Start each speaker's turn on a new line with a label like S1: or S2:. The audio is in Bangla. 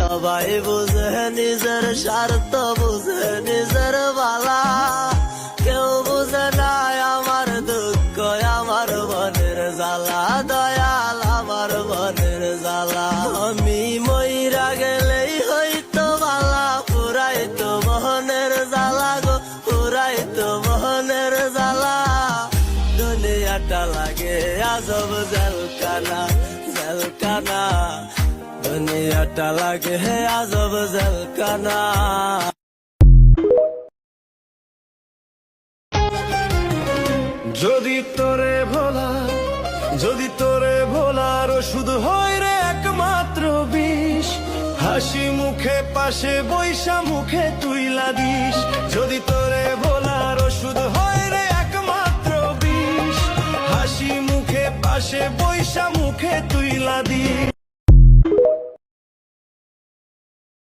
S1: সবাই বুঝে নিজের স্বার্থ, বুঝে নিজের বালা, কেউ বুঝে না আমার দুঃখ, আমার মনের জ্বালা, দয়াল আমার মনের জ্বালা। আমি মইরা গেলেই হইতো বালা, পুরাইতো মোহনের জ্বালা গো, পুরাইতো মোহনের জ্বালা। দুনিয়াটা লাগে আজব জেলখানা, জেলখানা, দুনিয়াটা লাগে আজব জেলখানা।
S2: যদি তোরে ভোলা, যদি তোরে ভোলার ওষুধ হয় রে একমাত্র বিষ, হাসি মুখে পাশে বৈশা মুখে তুইলা দিস। যদি তোরে ভোলার ওষুধ হয় রে একমাত্র বিষ, হাসি মুখে পাশে বৈশা মুখে তুইলা দিস।